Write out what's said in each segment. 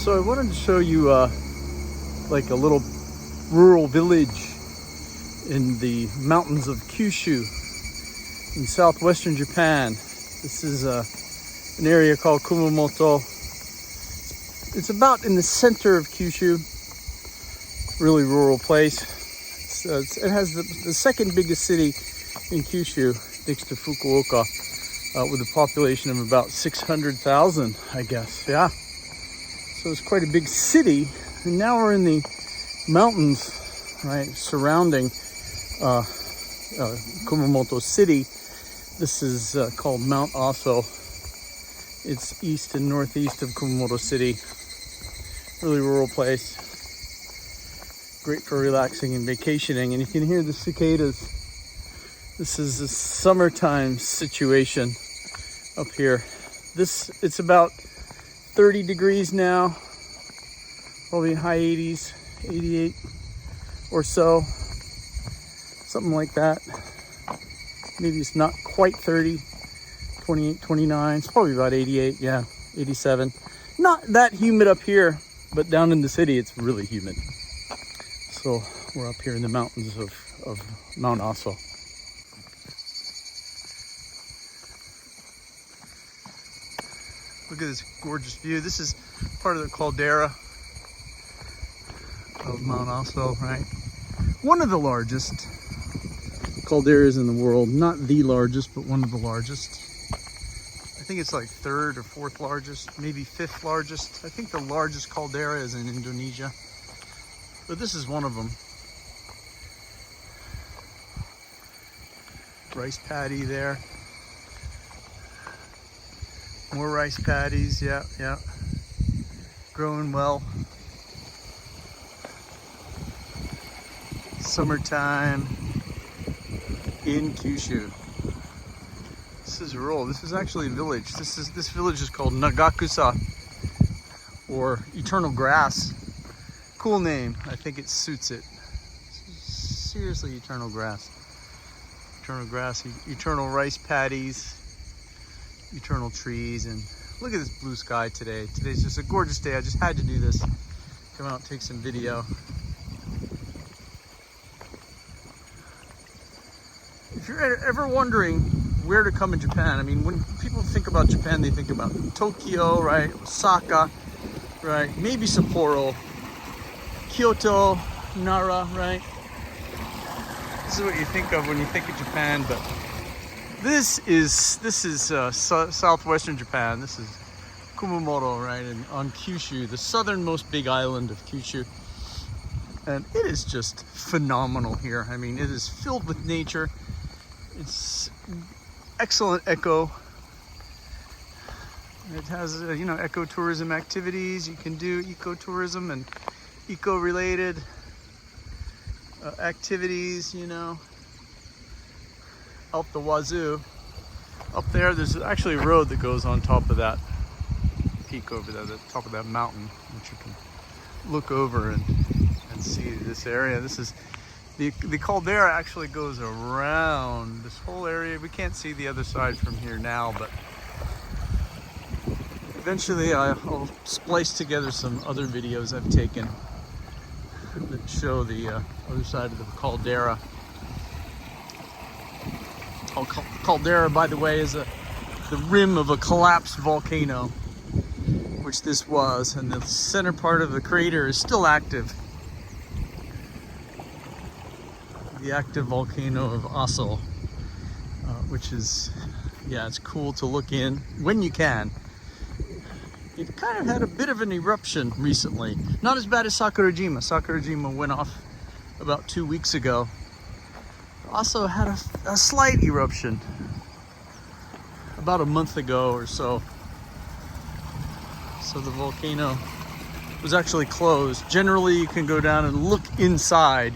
So I wanted to show you like a little rural village in the mountains of Kyushu in southwestern Japan. This is an area called Kumamoto. It's about in the center of Kyushu. Really rural place. It has the second biggest city in Kyushu next to Fukuoka, with a population of about 600,000, I guess. Yeah. So it's quite a big city. And now we're in the mountains, right, surrounding Kumamoto City. This is called Mount Aso. It's east and northeast of Kumamoto City. Really rural place. Great for relaxing and vacationing. And you can hear the cicadas. This is a summertime situation up here. It's about 30 degrees now. Probably high 80s, 88 or so. Something like that. Maybe it's not quite 30, 28, 29. It's probably about 88, yeah, 87. Not that humid up here, but down in the city, it's really humid. So we're up here in the mountains of Mount Aso. Look at this gorgeous view. This is part of the caldera of Mount Aso, right? One of the largest calderas in the world. Not the largest, but one of the largest. I think it's like third or fourth largest, maybe fifth largest. I think the largest caldera is in Indonesia. But this is one of them. Rice paddy there. More rice paddies, yeah. Growing well. Summertime in Kyushu. This is rural. This is actually a village. This village is called Nagakusa, or Eternal Grass. Cool name. I think it suits it. Seriously, eternal grass. Eternal grass, eternal rice paddies, eternal trees, and look at this blue sky today. Today's just a gorgeous day. I just had to do this. Come out, take some video. If you're ever wondering where to come in Japan, I mean, when people think about Japan, they think about Tokyo, right? Osaka, right? Maybe Sapporo, Kyoto, Nara, right? This is what you think of when you think of Japan, but this is southwestern Japan. This is Kumamoto, right? And on Kyushu, the southernmost big island of Kyushu. And it is just phenomenal here. I mean, it is filled with nature. It's excellent eco. It has, ecotourism activities. You can do ecotourism and eco-related activities, out the wazoo. Up there, there's actually a road that goes on top of that peak over there, the top of that mountain, which you can look over and see this area. This is the caldera actually goes around this whole area. We can't see the other side from here now, but eventually I'll splice together some other videos I've taken that show the other side of the caldera. Caldera, by the way, is the rim of a collapsed volcano, which this was, and the center part of the crater is still active. The active volcano of Aso, which is, it's cool to look in when you can. It kind of had a bit of an eruption recently. Not as bad as Sakurajima. Sakurajima went off about 2 weeks ago. Also had a slight eruption about a month ago or so. So the volcano was actually closed. Generally, you can go down and look inside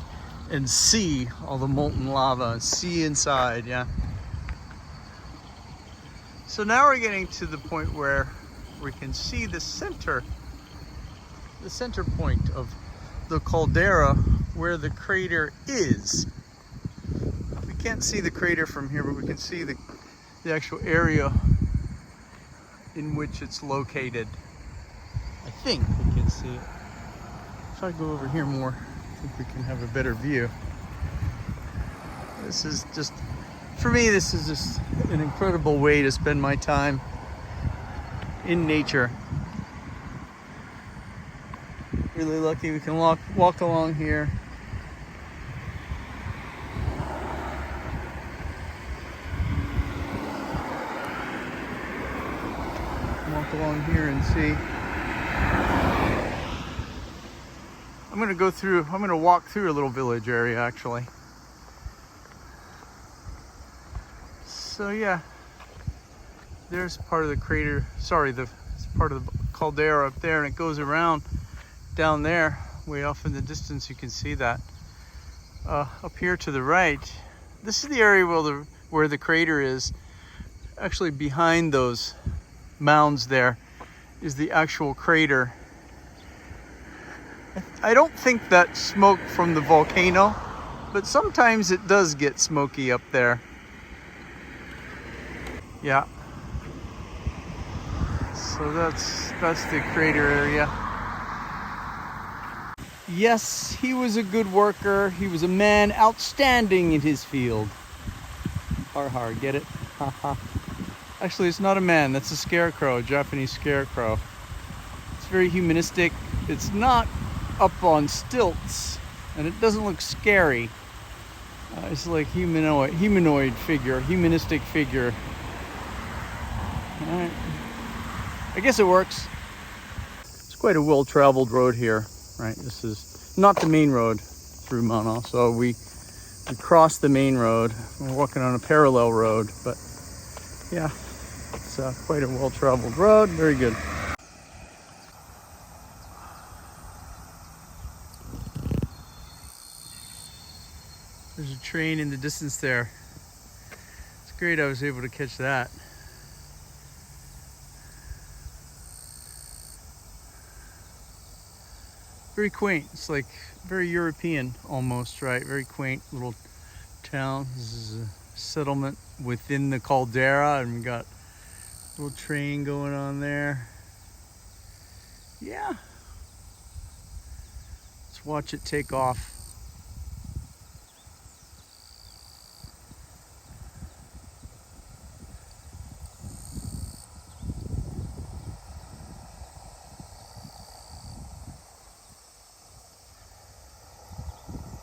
and see all the molten lava, see inside, yeah. So now we're getting to the point where we can see the center point of the caldera where the crater is. We can't see the crater from here, but we can see the actual area in which it's located. I think we can see it. If I go over here more, I think we can have a better view. This is just, for me, this is just an incredible way to spend my time in nature. Really lucky we can walk along here. Walk along here and see. I'm gonna walk through a little village area actually. So yeah, there's part of the crater, it's part of the caldera up there, and it goes around down there, way off in the distance. You can see that. Up here to the right, this is the area where the crater is. Actually behind those mounds there is the actual crater. I don't think that's smoke from the volcano, but sometimes it does get smoky up there. Yeah. So that's the crater area. Yes, he was a good worker. He was a man outstanding in his field. Har har, get it? Ha ha. Actually, it's not a man, that's a scarecrow, a Japanese scarecrow. It's very humanistic. It's not up on stilts, and it doesn't look scary. It's like humanoid figure, humanistic figure. All right. I guess it works. It's quite a well-traveled road here, right? This is not the main road through Mount Aso. We crossed the main road. We're walking on a parallel road, but yeah, it's quite a well-traveled road. Very good. There's a train in the distance there. It's great I was able to catch that. Very quaint. It's like very European almost, right? Very quaint little town. This is a settlement within the caldera, and we got a little train going on there. Yeah. Let's watch it take off.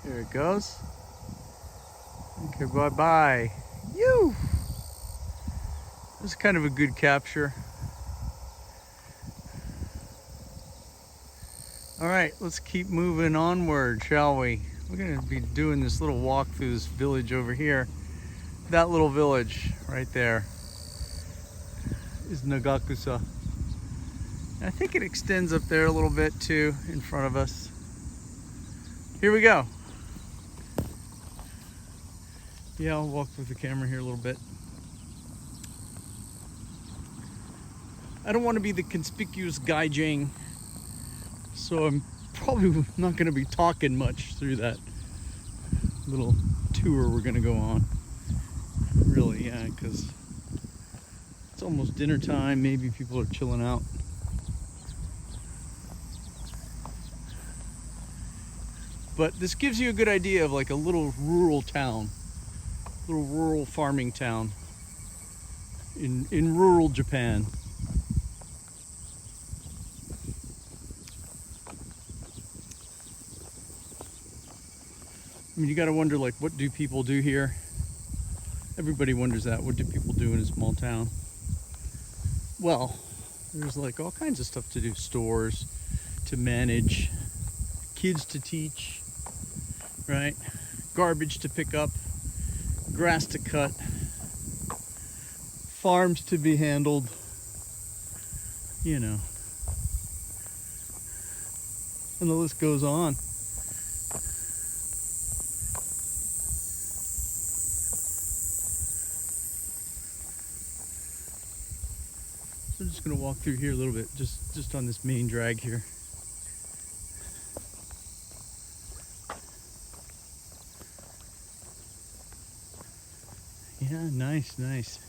There it goes. Okay, bye-bye. You. This is kind of a good capture. All right, let's keep moving onward, shall we? We're gonna be doing this little walk through this village over here. That little village right there is Nagakusa. I think it extends up there a little bit too in front of us. Here we go. Yeah, I'll walk with the camera here a little bit. I don't want to be the conspicuous gaijin, so I'm probably not going to be talking much through that little tour we're going to go on. Really, yeah, because it's almost dinner time. Maybe people are chilling out. But this gives you a good idea of like a little rural town. Little rural farming town in rural Japan. I mean, you gotta wonder, like, what do people do here? Everybody wonders that. What do people do in a small town? Well, there's like all kinds of stuff to do. Stores to manage, kids to teach, right? Garbage to pick up, grass to cut, farms to be handled, you know, and the list goes on. So I'm just going to walk through here a little bit, just on this main drag here. Yeah, nice, nice.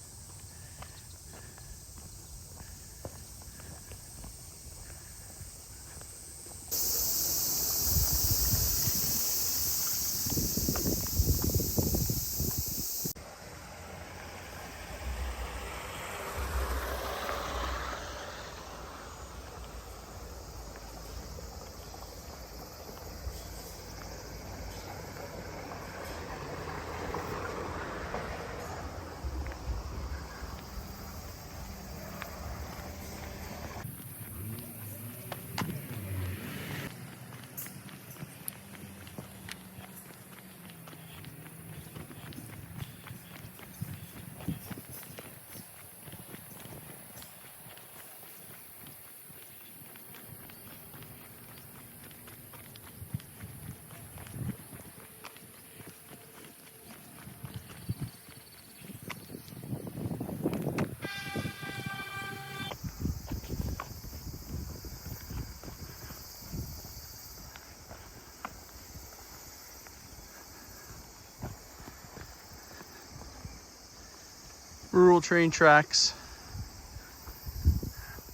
rural train tracks.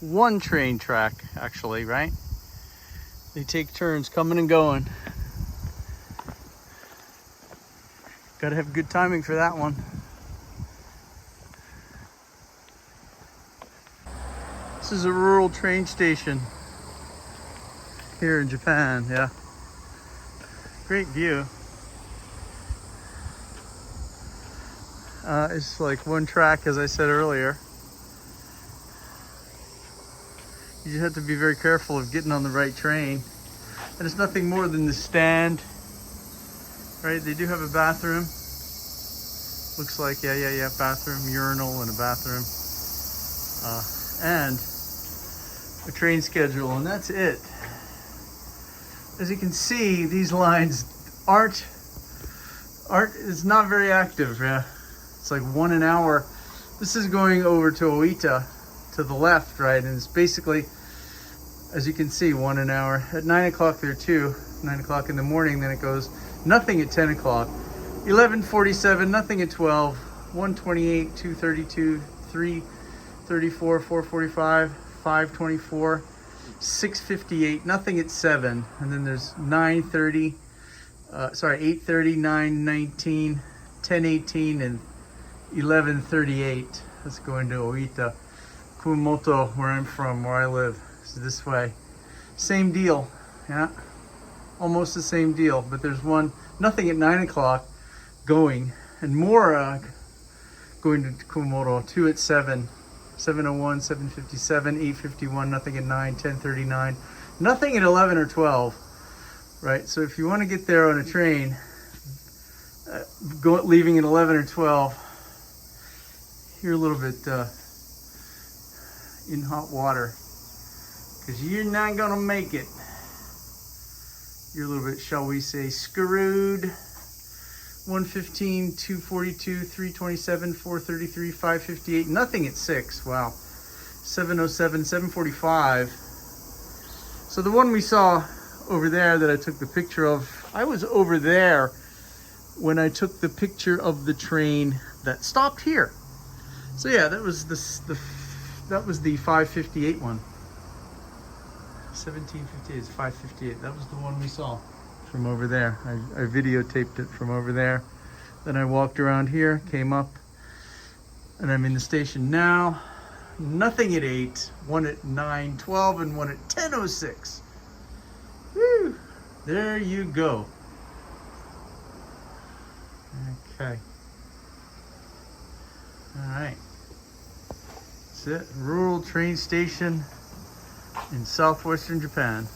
One train track, actually, right? They take turns coming and going. Gotta have good timing for that one. This is a rural train station here in Japan, yeah. Great view. It's like one track, as I said earlier. You just have to be very careful of getting on the right train. And it's nothing more than the stand, right? They do have a bathroom. Looks like, yeah, bathroom, urinal and a bathroom. And a train schedule, and that's it. As you can see, these lines it's not very active, yeah. It's like 1 an hour. This is going over to Oita, to the left, right? And it's basically, as you can see, 1 an hour. At 9 o'clock there too, 9 o'clock in the morning, then it goes nothing at 10 o'clock. 11:47, nothing at 12, 1:28, 2:32, 3:34, 4:45, 5:24, 6:58, nothing at 7, and then there's 8:30, 9:19, 10:18, and 11:38. Let's go into Oita. Kumamoto, where I'm from, where I live, is this way. Same deal, yeah, almost the same deal, but there's nothing at 9 o'clock going, and more going to Kumamoto, 2 at 7, 7:01, 7:57, 8:51, nothing at 9, 10:39, nothing at 11 or 12, right? So if you want to get there on a train, leaving at 11 or 12, you're a little bit in hot water, because you're not gonna make it. You're a little bit, shall we say, screwed. 1:15, 2:42, 3:27, 4:33, 5:58, nothing at 6. Wow. 7:07, 7:45. So the one we saw over there that I took the picture of, I was over there when I took the picture of the train that stopped here. So yeah, that was the 5:58 one. 17:58 is 5:58. That was the one we saw from over there. I videotaped it from over there. Then I walked around here, came up, and I'm in the station now. Nothing at 8, 1 at 9, 12, and 1 at 10:06. Woo! There you go. Okay. All right. That's it. Rural train station in southwestern Japan.